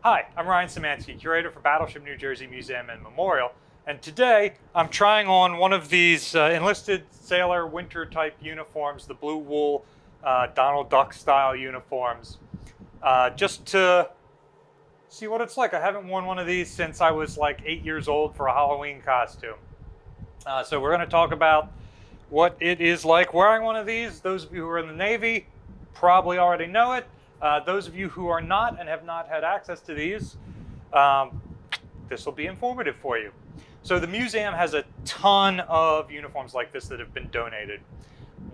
Hi, I'm Ryan Szymanski, curator for Battleship New Jersey Museum and Memorial, and today I'm trying on one of these enlisted sailor winter type uniforms, the blue wool Donald Duck style uniforms, just to see what it's like. I haven't worn one of these since I was like 8 years old for a Halloween costume. So we're going to talk about what it is like wearing one of these. Those of you who are in the Navy probably already know it. Those of you who are not and have not had access to these, this will be informative for you. So the museum has a ton of uniforms like this that have been donated.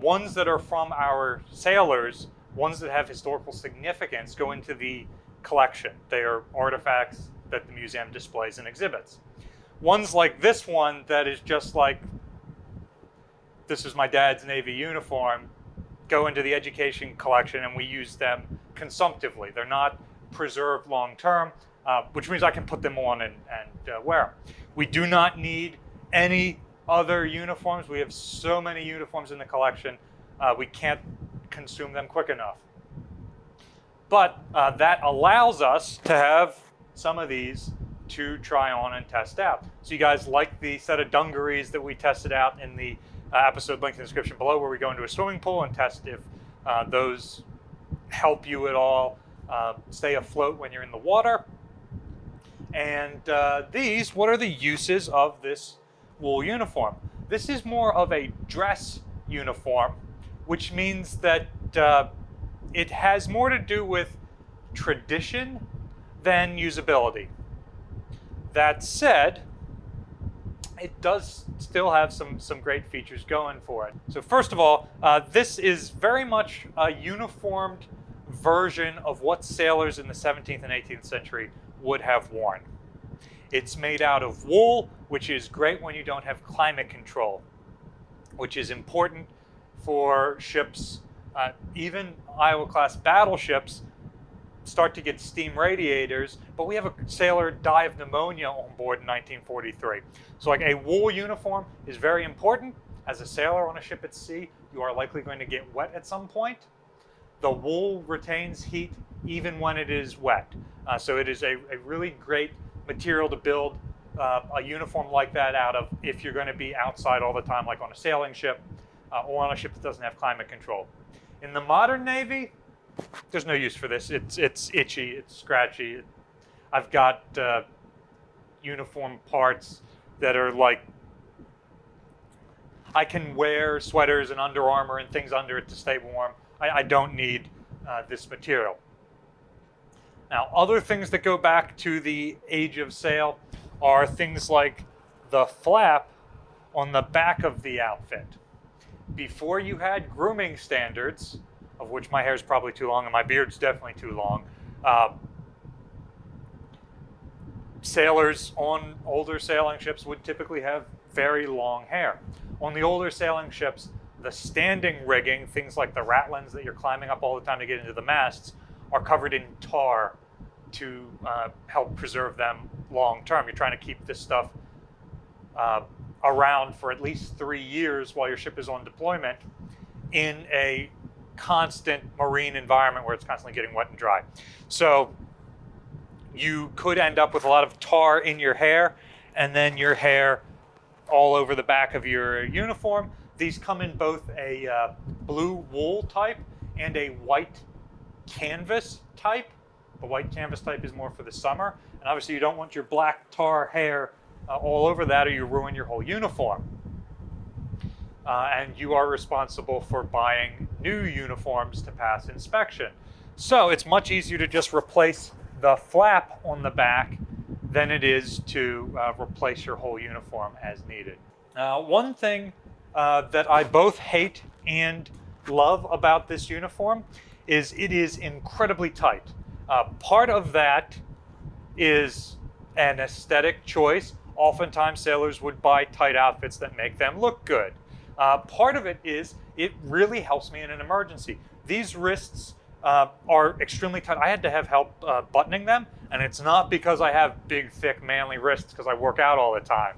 Ones that are from our sailors, ones that have historical significance, go into the collection. They are artifacts that the museum displays and exhibits. Ones like this one that is just like, this is my dad's Navy uniform, go into the education collection, and we use them consumptively. They're not preserved long-term, which means I can put them on and wear them. We do not need any other uniforms. We have so many uniforms in the collection, we can't consume them quick enough. But that allows us to have some of these to try on and test out. So you guys like the set of dungarees that we tested out in the episode linked in the description below, where we go into a swimming pool and test if those help you at all stay afloat when you're in the water. And these, what are the uses of this wool uniform? This is more of a dress uniform, which means that it has more to do with tradition than usability. That said, it does still have some great features going for it. So first of all, this is very much a uniformed version of what sailors in the 17th and 18th century would have worn. It's made out of wool, which is great when you don't have climate control, which is important for ships. Even Iowa-class battleships start to get steam radiators, but we have a sailor die of pneumonia on board in 1943. So like a wool uniform is very important. As a sailor on a ship at sea, you are likely going to get wet at some point. The wool retains heat even when it is wet. So it is a really great material to build a uniform like that out of if you're going to be outside all the time, like on a sailing ship or on a ship that doesn't have climate control. In the modern Navy, there's no use for this. It's itchy, it's scratchy. I've got uniform parts that are like, I can wear sweaters and Under Armour and things under it to stay warm. I don't need this material. Now, other things that go back to the age of sail are things like the flap on the back of the outfit. Before you had grooming standards, of which my hair is probably too long and my beard's definitely too long, sailors on older sailing ships would typically have very long hair. On the older sailing ships, the standing rigging, things like the ratlins that you're climbing up all the time to get into the masts, are covered in tar to help preserve them long term. You're trying to keep this stuff around for at least 3 years while your ship is on deployment in a constant marine environment where it's constantly getting wet and dry. So you could end up with a lot of tar in your hair, and then your hair all over the back of your uniform. These come in both a blue wool type and a white canvas type. The white canvas type is more for the summer, and obviously you don't want your black tar hair all over that, or you ruin your whole uniform. And you are responsible for buying new uniforms to pass inspection. So it's much easier to just replace the flap on the back than it is to replace your whole uniform as needed. One thing that I both hate and love about this uniform is it is incredibly tight. Part of that is an aesthetic choice. Oftentimes sailors would buy tight outfits that make them look good. Part of it is it really helps me in an emergency. These wrists are extremely tight. I had to have help buttoning them, and it's not because I have big, thick, manly wrists because I work out all the time.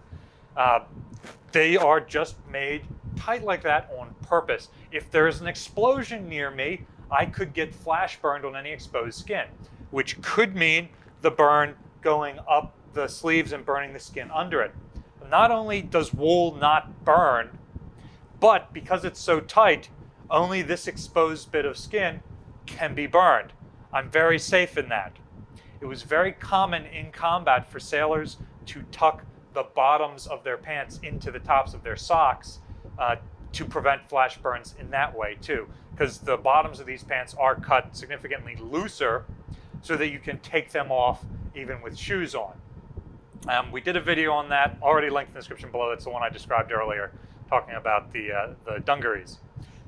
They are just made tight like that on purpose. If there's an explosion near me, I could get flash burned on any exposed skin, which could mean the burn going up the sleeves and burning the skin under it. Not only does wool not burn, but because it's so tight, only this exposed bit of skin can be burned. I'm very safe in that. It was very common in combat for sailors to tuck the bottoms of their pants into the tops of their socks to prevent flash burns in that way too, because the bottoms of these pants are cut significantly looser so that you can take them off even with shoes on. We did a video on that, already linked in the description below. That's the one I described earlier, talking about the dungarees.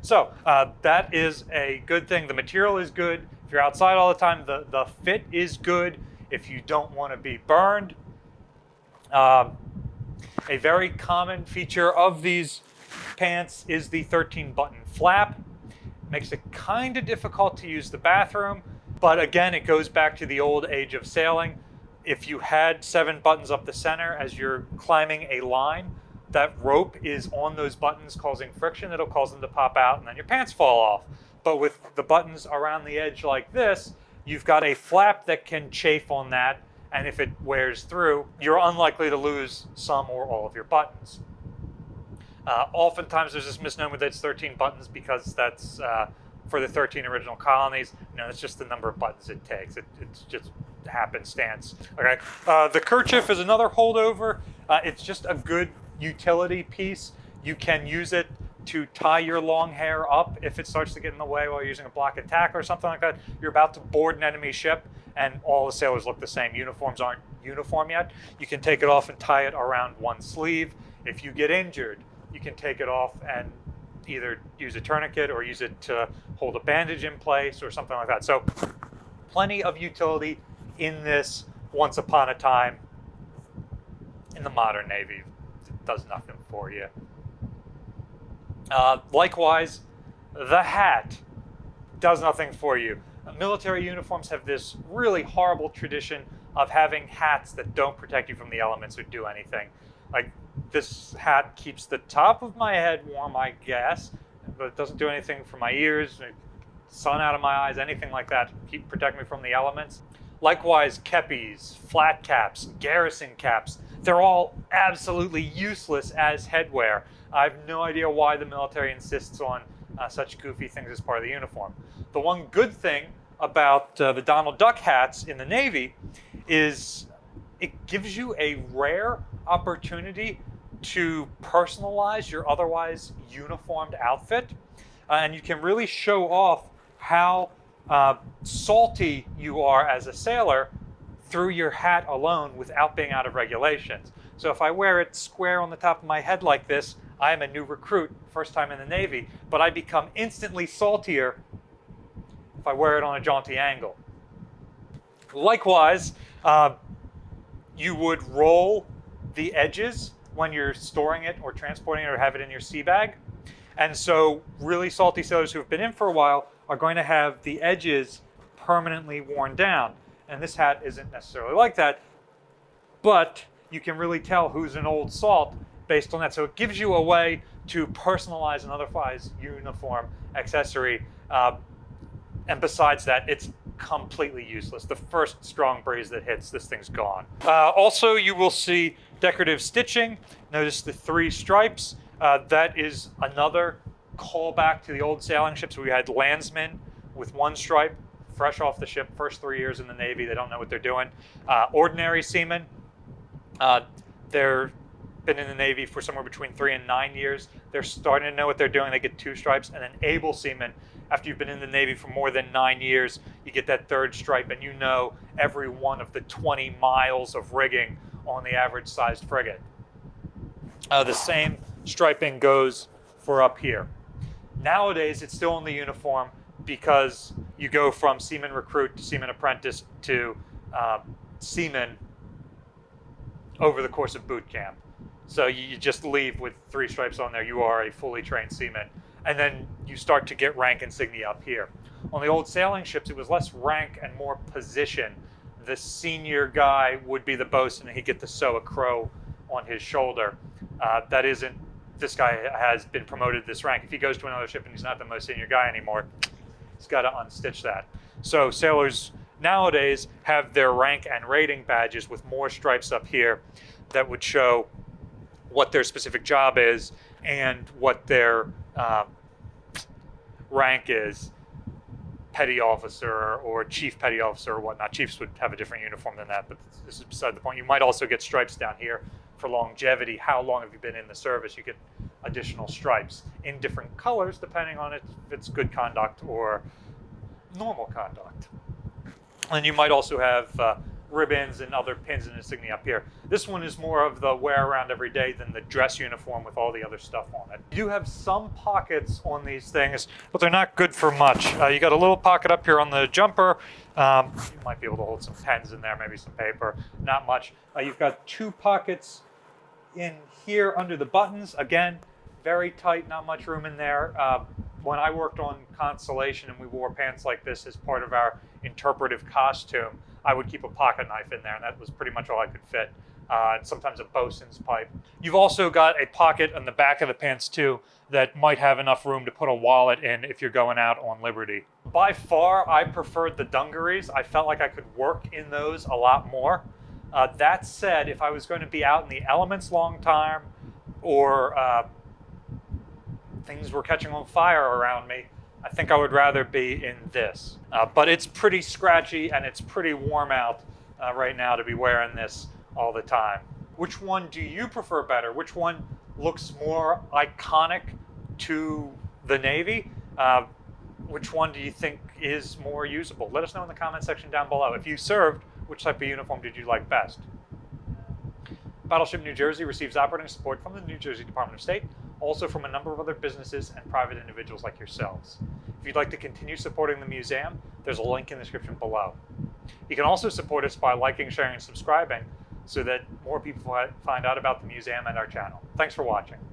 So that is a good thing. The material is good. If you're outside all the time, the fit is good. If you don't want to be burned. A very common feature of these pants is the 13-button flap. Makes it kind of difficult to use the bathroom, but again, it goes back to the old age of sailing. If you had 7 buttons up the center as you're climbing a line, that rope is on those buttons causing friction. It'll cause them to pop out and then your pants fall off. But with the buttons around the edge like this, you've got a flap that can chafe on that, and if it wears through, you're unlikely to lose some or all of your buttons. Oftentimes there's this misnomer that it's 13 buttons because that's for the 13 original colonies. No, it's just the number of buttons it takes. It's just happenstance. Okay. The kerchief is another holdover. It's just a good utility piece. You can use it to tie your long hair up if it starts to get in the way while you're using a block and tackle or something like that. You're about to board an enemy ship and all the sailors look the same. Uniforms aren't uniform yet. You can take it off and tie it around one sleeve. If you get injured, you can take it off and either use a tourniquet or use it to hold a bandage in place or something like that. So plenty of utility in this once upon a time in the modern Navy. It does nothing for you. Likewise, the hat does nothing for you. Military uniforms have this really horrible tradition of having hats that don't protect you from the elements or do anything. Like this hat keeps the top of my head warm, I guess, but it doesn't do anything for my ears, sun out of my eyes, anything like that. Protect me from the elements. Likewise, kepis, flat caps, garrison caps, they're all absolutely useless as headwear. I have no idea why the military insists on such goofy things as part of the uniform. The one good thing about the Donald Duck hats in the Navy is it gives you a rare opportunity to personalize your otherwise uniformed outfit. And you can really show off how salty you are as a sailor through your hat alone without being out of regulations. So if I wear it square on the top of my head like this, I am a new recruit, first time in the Navy, but I become instantly saltier if I wear it on a jaunty angle. Likewise, you would roll the edges when you're storing it or transporting it or have it in your sea bag. And so really salty sailors who have been in for a while are going to have the edges permanently worn down. And this hat isn't necessarily like that, but you can really tell who's an old salt based on that. So it gives you a way to personalize an otherwise uniform accessory. And besides that, it's completely useless. The first strong breeze that hits, this thing's gone. Also, you will see decorative stitching. Notice the 3 stripes. That is another callback to the old sailing ships. We had landsmen with 1 stripe, fresh off the ship, first 3 years in the Navy. They don't know what they're doing. Ordinary seamen, they're been in the Navy for somewhere between 3 and 9 years. They're starting to know what they're doing. They get 2 stripes. And then able seamen, after you've been in the Navy for more than 9 years, you get that 3rd stripe, and you know every one of the 20 miles of rigging on the average sized frigate. The same striping goes for up here. Nowadays, it's still in the uniform because you go from seaman recruit to seaman apprentice to seaman over the course of boot camp. So you just leave with 3 stripes on there. You are a fully trained seaman. And then you start to get rank insignia up here. On the old sailing ships, it was less rank and more position. The senior guy would be the bosun, and he'd get to sew a crow on his shoulder. That isn't, this guy has been promoted to this rank. If he goes to another ship and he's not the most senior guy anymore, he's got to unstitch that. So sailors nowadays have their rank and rating badges with more stripes up here that would show what their specific job is and what their rank is. Petty officer or chief petty officer or whatnot. Chiefs would have a different uniform than that, but this is beside the point. You might also get stripes down here for longevity. How long have you been in the service? You get additional stripes in different colors depending on if it's good conduct or normal conduct. And you might also have ribbons and other pins and insignia up here. This one is more of the wear around every day than the dress uniform with all the other stuff on it. You do have some pockets on these things, but they're not good for much. You got a little pocket up here on the jumper. You might be able to hold some pens in there, maybe some paper, not much. You've got 2 pockets in here under the buttons. Again, very tight, not much room in there. When I worked on Constellation and we wore pants like this as part of our interpretive costume, I would keep a pocket knife in there, and that was pretty much all I could fit. And sometimes a bosun's pipe. You've also got a pocket on the back of the pants too that might have enough room to put a wallet in if you're going out on liberty. By far, I preferred the dungarees. I felt like I could work in those a lot more. That said, if I was going to be out in the elements long time or things were catching on fire around me, I think I would rather be in this. But it's pretty scratchy and it's pretty warm out right now to be wearing this all the time. Which one do you prefer better? Which one looks more iconic to the Navy? Which one do you think is more usable? Let us know in the comment section down below. If you served, which type of uniform did you like best? Battleship New Jersey receives operating support from the New Jersey Department of State, also from a number of other businesses and private individuals like yourselves. If you'd like to continue supporting the museum, there's a link in the description below. You can also support us by liking, sharing, and subscribing so that more people find out about the museum and our channel. Thanks for watching.